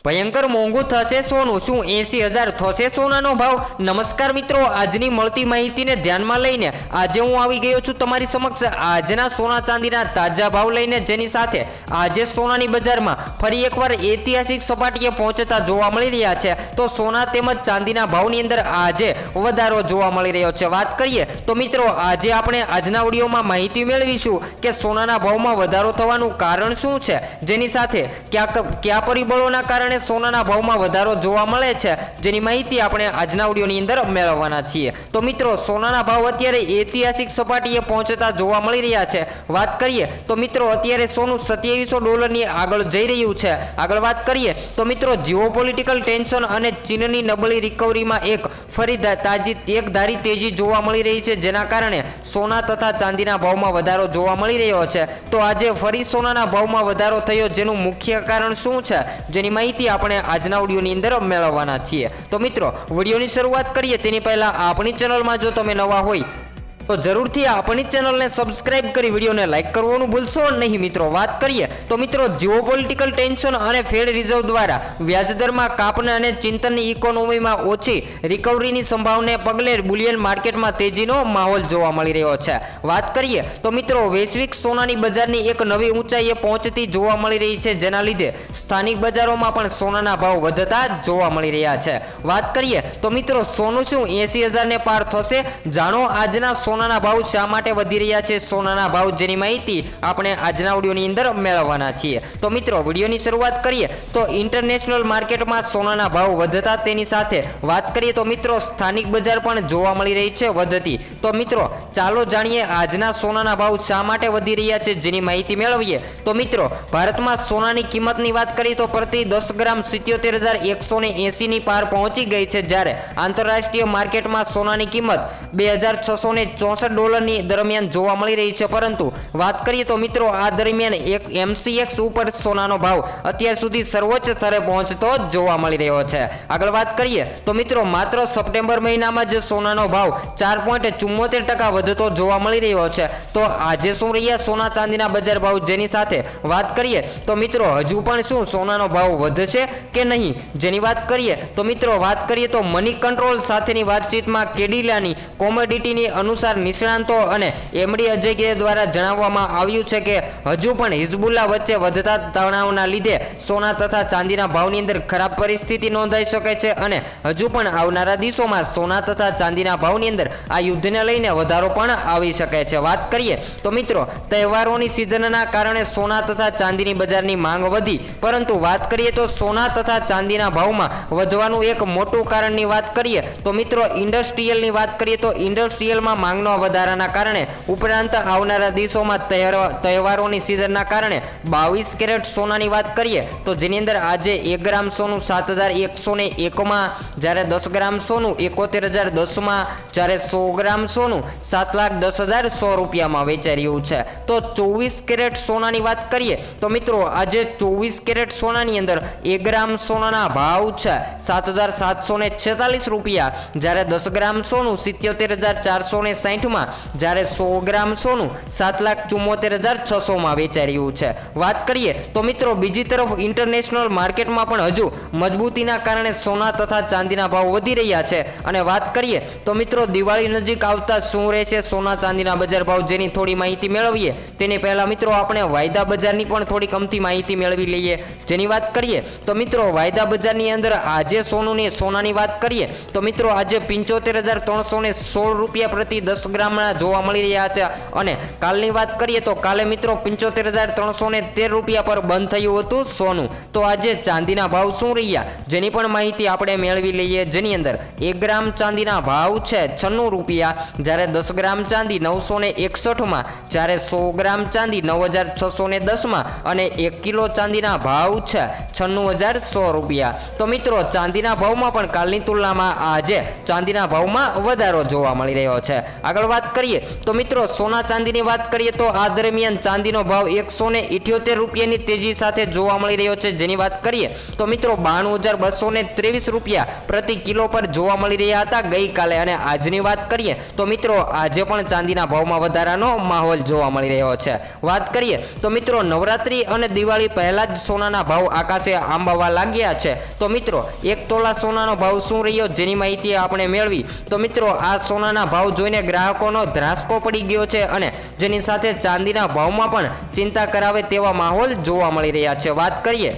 ભયંકર મોંઘું થશે સોનું, શું 80,000 થશે સોનાનો ભાવ? નમસ્કાર મિત્રો, આજની મળતી માહિતીને ધ્યાનમાં લઈને આજે હું આવી ગયો છું તમારી સમક્ષ આજના સોના ચાંદીના તાજા ભાવ લઈને, જેની સાથે આજે સોનાની બજારમાં ફરી એકવાર ઐતિહાસિક સપાટીએ પહોંચતા જોવા મળી રહ્યા છે. તો સોના તેમજ ચાંદીના ભાવની અંદર આજે વધારો જોવા મળી રહ્યો છે. વાત કરીએ તો મિત્રો, આજે આપણે આજના વિડીયોમાં માહિતી મેળવીશું કે સોનાના ભાવમાં વધારો થવાનું કારણ શું છે, જેની સાથે કયા પરિબળોના કારણે સોનાના ભાવમાં વધારો જોવા મળે છે, જેની માહિતી આપણે આજના વિડીયોની અંદર મેળવવાના છીએ. તો મિત્રો, સોનાના ભાવ અત્યારે ઐતિહાસિક સપાટીએ પહોંચતા જોવા મળી રહ્યા છે. વાત કરીએ તો મિત્રો, અત્યારે સોનું $2700 આગળ જઈ રહ્યું છે. આગળ વાત કરીએ તો મિત્રો, જીઓપોલિટિકલ ટેન્શન અને ચીનની નબળી રિકવરીમાં ફરી એકધારી તેજી જોવા મળી રહી છે, જેના કારણે સોના તથા ચાંદીના ભાવમાં વધારો જોવા મળી રહ્યો છે. તો આજે ફરી સોનાના ભાવમાં વધારો થયો, જેનું મુખ્ય કારણ શું છે, જેની માહિતી આપણે આજના વિડીયોની અંદર મેળવવાના છીએ. તો મિત્રો, વિડીયોની શરૂઆત કરીએ તેની પહેલા આપણી ચેનલમાં જો તમે નવા હોય તો જરૂરથી આપણી ચેનલને સબસ્ક્રાઇબ કરી વિડીયોને લાઇક કરવાનું ભૂલશો નહીં. મિત્રો, વાત કરીએ તો મિત્રો, જીઓપોલિટિકલ ટેન્શન અને ફેડ રિઝર્વ દ્વારા વ્યાજદરમાં કાપને અને ચિંતનની ઇકોનોમીમાં ઓછી રિકવરીની સંભાવનાને પગલે બુલિયન માર્કેટમાં તેજીનો માહોલ જોવા મળી રહ્યો છે. વાત કરીએ તો મિત્રો, વૈશ્વિક સોનાની બજારની એક નવી ઊંચાઈએ પહોંચતી જોવા મળી રહી છે, જેના લીધે સ્થાનિક બજારોમાં પણ સોનાના ભાવ વધતા જોવા મળી રહ્યા છે. વાત કરીએ તો મિત્રો, સોનું શું 80,000 ને પાર થશે? જાણો આજના સોનાના ભાવ શા માટે વધી રહ્યા છે, સોનાના ભાવ, જેની માહિતી આપણે આજના વિડીયોની અંદર મેળવવાના છીએ. તો મિત્રો, વિડીયોની શરૂઆત કરીએ તો ઇન્ટરનેશનલ માર્કેટમાં સોનાના ભાવ વધતા તેની સાથે વાત કરીએ તો મિત્રો, સ્થાનિક બજાર પણ જોવા મળી રહી છે વધતી. તો મિત્રો, ચાલો જાણીએ આજના સોનાના ભાવ શા માટે વધી રહ્યા છે, જેની માહિતી મેળવીએ. તો મિત્રો, ભારતમાં સોનાની કિંમતની વાત કરીએ તો પ્રતિ 10 ગ્રામ 77,180 ની પાર પહોંચી ગઈ છે, જ્યારે આંતરરાષ્ટ્રીય માર્કેટમાં સોનાની કિંમત $2,664 ની દરમિયાન જોવા મળી રહી છે. પરંતુ વાત કરીએ તો મિત્રો, આ દરમિયાન એક MCX ઉપર સોનાનો ભાવ અત્યાર સુધી સર્વોચ્ચ સ્તરે પહોંચતો જોવા મળી રહ્યો છે. આગળ વાત કરીએ તો મિત્રો, માત્ર સપ્ટેમ્બર મહિનામાં જ સોનાનો ભાવ 4.74% વધતો જોવા મળી રહ્યો છે. તો આજે શું રહ્યા સોના ચાંદીના બજાર ભાવ, જેની સાથે વાત કરીએ તો મિત્રો, હજુ પણ શું સોનાનો ભાવ વધશે કે નહીં, જેની વાત કરીએ તો મિત્રો, વાત કરીએ તો મની કંટ્રોલ સાથેની વાતચીતમાં કેડિલાની કોમોડિટીની અનુસાર નિષ્ણાંતો અને એમડી અજય દ્વારા જણાવવામાં આવ્યું છે કે હજુ પણ હિઝબુલ્લા વચ્ચે વધતા તણાવના લીધે સોના તથા ચાંદીના ભાવની અંદર ખરાબ પરિસ્થિતિ નોંધાઈ શકે છે, અને હજુ પણ આવનારા દિવસોમાં સોના તથા ચાંદીના ભાવની અંદર આ યુદ્ધને લઈને વધારો પણ આવી શકે છે. વાત કરીએ તો મિત્રો, તહેવારોની સિઝનના કારણે સોના તથા ચાંદીની બજારની માંગ વધી, પરંતુ વાત કરીએ તો સોના તથા ચાંદીના ભાવમાં વધવાનું એક મોટું કારણની વાત કરીએ તો મિત્રો, ઇન્ડસ્ટ્રીયલની વાત કરીએ તો ઇન્ડસ્ટ્રીયલમાં માંગનો વધારાના કારણે ઉપરાંત આવનારા દિવસોમાં તહેવારોની સિઝનના કારણે 22 કેરેટ સોનાની વાત કરીએ તો જેની અંદર આજે 1 ગ્રામ સોનું 7,101માં, જ્યારે 10 ગ્રામ સોનું 71,010માં, જ્યારે 100 ગ્રામ સોનું 7,10,100 વેચાઈ રહ્યું છે. તો 24 કેરેટ સોનાની વાત કરીએ તો મિત્રો, આજે 24 કેરેટ સોનાની અંદર 1 ગ્રામ સોનાના ભાવ છે $7,746, જ્યારે 10 ગ્રામ સોનું 77,460માં, જ્યારે 100 ગ્રામ સોનું 7,74,600માં વેચાઈ રહ્યું છે. વાત કરીએ તો મિત્રો, બીજી તરફ ઇન્ટરનેશનલ માર્કેટમાં પણ હજુ મજબૂતીના કારણે સોના તથા ચાંદીના ભાવ વધી રહ્યા છે. અને વાત કરીએ તો મિત્રો, દિવાળી નજીક આવતા શું રહેશે સોના ચાંદીના બજાર ભાવ, જેની થોડી માહિતી મેળવીએ. તેની પહેલા મિત્રો, આપણે વાયદા બજારની પણ થોડી કમતી માહિતી મેળવી લઈએ. જેની વાત કરીએ તો મિત્રો, વાયદા બજારની અંદર આજે સોનાની વાત કરીએ તો મિત્રો, આજે $75,316 પ્રતિ 10 ગ્રામના જોવા મળી રહ્યા હતા, અને કાલની વાત કરીએ તો કાલે મિત્રો $75,313 પર બંધ થયું હતું સોનું. તો આજે ચાંદીના ભાવ શું રહ્યા, જેની પણ માહિતી આપણે મેળવી લઈએ. જેની અંદર 1 ગ્રામ ચાંદીના ભાવ છે $96, જ્યારે 10 ગ્રામ ચાંદી 961માં, જ્યારે 100 ગ્રામ ચાંદી 9,610માં, અને 1 કિલો ચાંદીના ભાવ છે $96,100. તો મિત્રો, ચાંદીના ભાવમાં પણ કાલની તુલનામાં આજે ચાંદીના ભાવમાં વધારો જોવા મળી રહ્યો છે. આગળ વાત કરીએ તો મિત્રો સોના ચાંદીની વાત કરીએ તો આ દરમિયાન ચાંદીનો ભાવ 178 રૂપિયાની તેજી સાથે જોવા મળી રહ્યો છે, જેની વાત કરીએ તો મિત્રો 92,223 રૂપિયા પ્રતિ કિલો પર જોવા મળી રહ્યા હતા ગઈકાલે, અને આજની વાત કરીએ તો મિત્રો આજે પણ ચાંદીના ભાવમાં વધારાનો માહોલ જોવા મળી રહ્યો છે. વાત કરીએ તો મિત્રો નવરાત્રી અને દિવાળી પહેલા જ સોનાના ભાવ આકાશે આંબાવા લાગ્યા છે. તો મિત્રો 1 તોલા સોનાનો ભાવ શું રહ્યો જેની માહિતી આપણે મેળવી તો મિત્રો આ સોનાના ભાવ જોઈને ગ્રાહકોનો ધ્રાસકો પડી ગયો છે, અને જેની સાથે ચાંદીના ભાવમાં પણ ચિંતા કરાવે તેવા માહોલ જોવા મળી રહ્યા છે. વાત કરીએ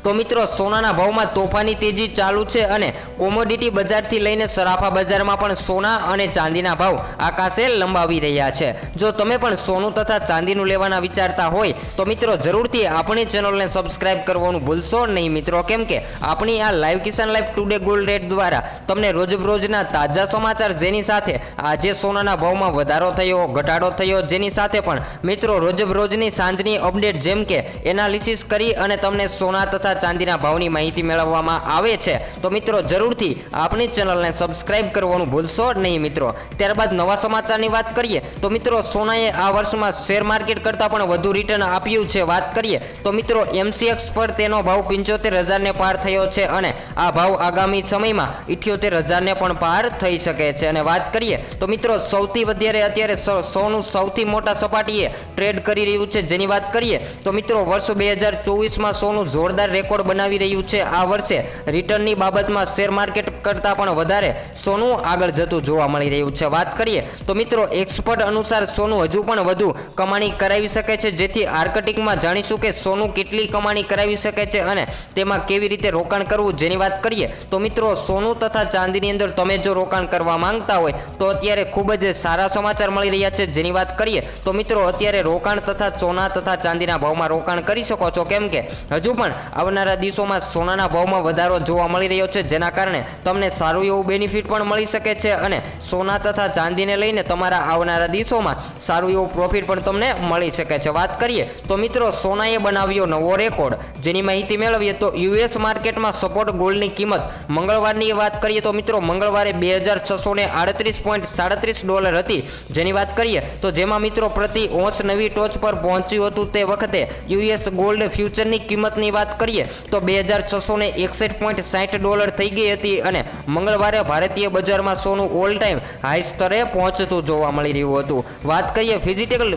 તો મિત્રો સોનાના ભાવમાં તોફાની તેજી ચાલુ છે, અને કોમોડિટી બજારથી લઈને સરાફા બજારમાં પણ સોના અને ચાંદીના ભાવ આકાશે લંબાવી રહ્યા છે. જો તમે પણ સોનું તથા ચાંદીનું લેવાના વિચારતા હોય તો મિત્રો જરૂરથી આપણી ચેનલને સબસ્ક્રાઇબ કરવાનું ભૂલશો નહીં મિત્રો, કેમ કે આપણી આ લાઈવ કિસાન લાઈવ ટુડે ગોલ્ડ રેટ દ્વારા તમને રોજબરોજના તાજા સમાચાર, જેની સાથે આજે સોનાના ભાવમાં વધારો થયો, ઘટાડો થયો, જેની સાથે પણ મિત્રો રોજબરોજની સાંજની અપડેટ જેમ કે એનાલિસિસ કરી અને તમને સોના તથા ચાંદીના ભાવની માહિતી મેળવવામાં આવે છે. તો મિત્રો જરૂરથી આપણી ચેનલને સબસ્ક્રાઇબ કરવાનું ભૂલશો નહીં મિત્રો. ત્યારબાદ નવા સમાચારની વાત કરીએ તો મિત્રો સોનાએ આ વર્ષમાં શેર માર્કેટ કરતાં પણ વધુ રિટર્ન આપ્યું છે. વાત કરીએ તો મિત્રો MCX પર તેનો ભાવ 75,000 ને પાર થયો છે, અને આ ભાવ આગામી સમયમાં 78,000 ને પણ પાર થઈ શકે છે. અને વાત કરીએ તો મિત્રો સૌથી વધારે અત્યારે સોનું સૌથી મોટા સપાટીએ ટ્રેડ કરી રહ્યું છે, જેની વાત કરીએ તો મિત્રો વર્ષ 2024માં સોનું જોરદાર રેકોર્ડ બનાવી રહ્યું છે. આ વર્ષે રિટર્નની બાબતમાં શેર માર્કેટ કરતાં પણ વધારે સોનું આગળ જતું જોવા મળી રહ્યું છે. વાત કરીએ તો મિત્રો એક્સપર્ટ અનુસાર સોનું હજુ પણ વધુ કમાણી કરાવી શકે છે, જેથી આર્કટિકમાં જાણીશું કે સોનું કેટલી કમાણી કરાવી શકે છે અને તેમાં કેવી રીતે રોકાણ કરવું. જેની વાત કરીએ તો મિત્રો સોનું તથા ચાંદીની અંદર તમે જો રોકાણ કરવા માંગતા હોય તો અત્યારે ખૂબ જ સારા સમાચાર મળી રહ્યા છે. જેની વાત કરીએ તો મિત્રો અત્યારે રોકાણ તથા સોના તથા ચાંદીના ભાવમાં રોકાણ કરી શકો છો, કેમ કે હજુ પણ આવનારા દિવસોમાં સોનાના ભાવમાં વધારો જોવા મળી રહ્યો છે, જેના કારણે તમને સારું એવું બેનિફિટ પણ મળી શકે છે, અને સોના તથા ચાંદીને લઈને તમારા આવનારા દિવસોમાં સારું એવું પ્રોફિટ પણ તમને મળી શકે છે. વાત કરીએ તો મિત્રો સોનાએ બનાવ્યો નવો રેકોર્ડ, જેની માહિતી મેળવીએ તો US માર્કેટમાં સપોર્ટ ગોલ્ડની કિંમત મંગળવારની વાત કરીએ તો મિત્રો મંગળવારે $2,638.37 હતી, જેની વાત કરીએ તો જેમાં મિત્રો પ્રતિ ઓંસ નવી ટોચ પર પહોંચ્યું હતું. તે વખતે US ગોલ્ડ ફ્યુચરની કિંમતની વાત કરીએ તો $2,661.60 થઈ ગઈ હતી, અને મંગળવારે ભારતીય બજારમાં સોનું ઓલ ટાઈમ હાઈ સ્તરે પહોંચતું જોવા મળી રહ્યું હતું. વાત કરીએ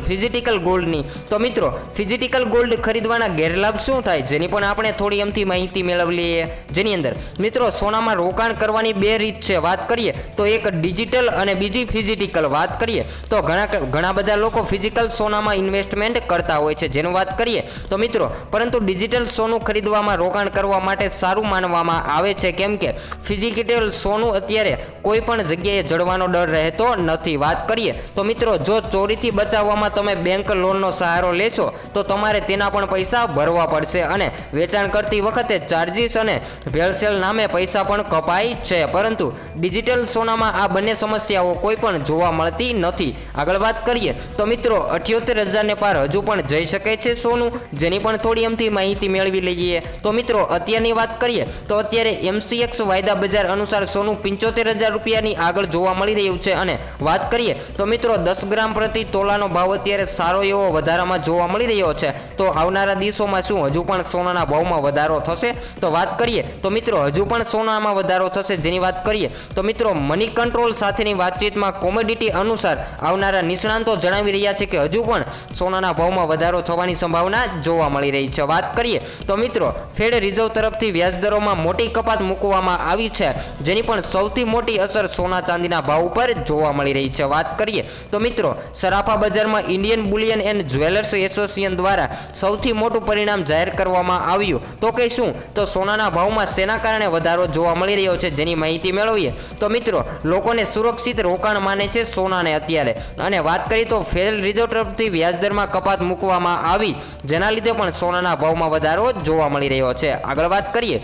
ફિઝિકલ ગોલ્ડની તો મિત્રો ફિઝિકલ ગોલ્ડ ખરીદવાના ગેરલાભ શું થાય, જેની પણ આપણે થોડી એમથી માહિતી મેળવી લઈએ. જેની અંદર મિત્રો સોનામાં રોકાણ કરવાની બે રીત છે. વાત કરીએ તો એક ડિજિટલ અને બીજી ફિઝિકલ. વાત કરીએ તો ઘણા બધા લોકો ફિઝિકલ સોનામાં ઇન્વેસ્ટમેન્ટ કરતા હોય છે, જેનું વાત કરીએ તો મિત્રો પરંતુ ડિજિટલ સોનું ખરીદવામાં રોકાણ કરવા માટે સારું માનવામાં આવે છે, કેમ કે ફિઝિકલ સોનું અત્યારે કોઈ પણ જગ્યાએ જડવાનો ડર રહેતો નથી. વાત કરીએ તો મિત્રો જો ચોરીથી બચાવવામાં તમે બેંક લોનનો સહારો લેશો તો તમારે તેના પણ પૈસા ભરવા પડશે, અને વેચાણ કરતી વખતે ચાર્જીસ અને ભેળસેળ નામે પૈસા પણ કપાય છે. પરંતુ ડિજિટલ સોનામાં આ બંને સમસ્યાઓ કોઈ પણ જોવા મળતી નથી. આગળ વાત કરીએ તો મિત્રો 78,000 ને પાર હજુ પણ જઈ શકે છે સોનું, જેની પણ થોડી એમથી માહિતી મેળવી લઈએ. તો મિત્રો અત્યારની વાત કરીએ તો અત્યારે MCX વાયદા બજાર અનુસાર સોનું 75,000 રૂપિયાની આગળ જોવા મળી રહ્યું છે, અને વાત કરીએ તો મિત્રો 10 ગ્રામ પ્રતિ તોલાનો ભાવ અત્યારે સારો એવો વધારામાં જોવા મળી રહ્યો છે. તો આવનારા દિવસોમાં શું હજુ પણ સોનાના ભાવમાં વધારો થશે? તો વાત કરીએ તો મિત્રો હજુ પણ સોનામાં વધારો થશે. જેની વાત કરીએ તો મિત્રો મની કંટ્રોલ સાથેની વાતચીતમાં કોમોડિટી અનુસાર આવનારા નિષ્ણાંતો જણાવી રહ્યા છે કે હજુ પણ સોનાના ભાવમાં વધારો થવાની સંભાવના જોવા મળી રહી છે. વાત કરીએ તો મિત્રો ફેડ રિઝર્વ તરફથી વ્યાજદરોમાં મોટી કપાત મૂકવામાં આવી છે, જેની પણ સૌથી મોટી અસર સોના ચાંદીના ભાવ ઉપર જોવા મળી રહી છે. વાત કરીએ તો મિત્રો સરાફા બજારમાં Indian Boolean and jewellers association દ્વારા સૌથી મોટું પરિણામ જાહેર કરવામાં આવ્યું. તો કે શું તો સોનાના ભાવમાં શેના કારણે વધારો જોવા મળી રહ્યો છે, જેની માહિતી મેળવીએ તો મિત્રો લોકોને સુરક્ષિત રોકાણ માને છે સોનાને અત્યારે. અને વાત કરીએ તો ફેડરલ રિઝર્વ તરફથી વ્યાજદરમાં કપાત મૂકવામાં આવી, જેના લીધે પણ સોનાના ભાવમાં વધારો જોવા મળી રહ્યો છે. આગળ વાત કરીએ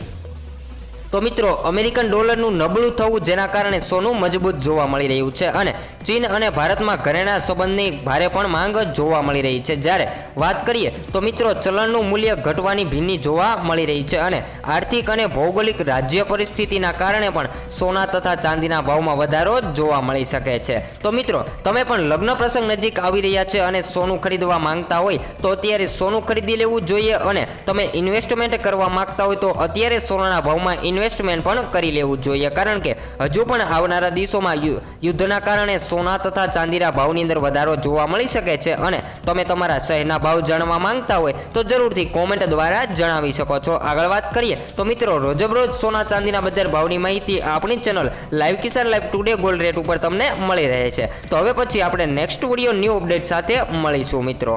તો મિત્રો અમેરિકન ડોલરનું નબળું થવું જેના કારણે સોનું મજબૂત જોવા મળી રહ્યું છે અને ચીન અને ભારતમાં ઘરેણા સંબંધની ભારે પણ માંગ જોવા મળી રહી છે. જ્યારે વાત કરીએ તો મિત્રો ચલણનું મૂલ્ય ઘટવાની ભીની જોવા મળી રહી છે અને આર્થિક અને ભૌગોલિક રાજ્ય પરિસ્થિતિના કારણે પણ સોના તથા ચાંદીના ભાવમાં વધારો જોવા મળી શકે છે. તો મિત્રો તમે પણ લગ્ન પ્રસંગ નજીક આવી રહ્યા છે અને સોનું ખરીદવા માંગતા હોય તો અત્યારે સોનું ખરીદી લેવું જોઈએ અને તમે ઇન્વેસ્ટમેન્ટ કરવા માંગતા હોય તો અત્યારે સોનાના ભાવમાં ઇન્વેસ્ટમેન્ટ પણ કરી લેવું જોઈએ, કારણ કે હજુ પણ આવનારા દિવસોમાં યુદ્ધના કારણે સોના તથા ચાંદીના ભાવની અંદર વધારો જોવા મળી શકે છે અને તમે તમારા શહેરના ભાવ જાણવા માંગતા હોય તો જરૂરથી કોમેન્ટ દ્વારા જણાવી શકો છો. આગળ વાત કરીએ તો મિત્રો રોજબરોજ સોના ચાંદીના બજાર ભાવની માહિતી આપણી ચેનલ લાઈવ કિસાન લાઈવ ટુડે ગોલ્ડ રેટ ઉપર તમને મળી રહે છે. તો હવે પછી આપણે નેક્સ્ટ વિડીયો ન્યૂ અપડેટ સાથે મળીશું મિત્રો.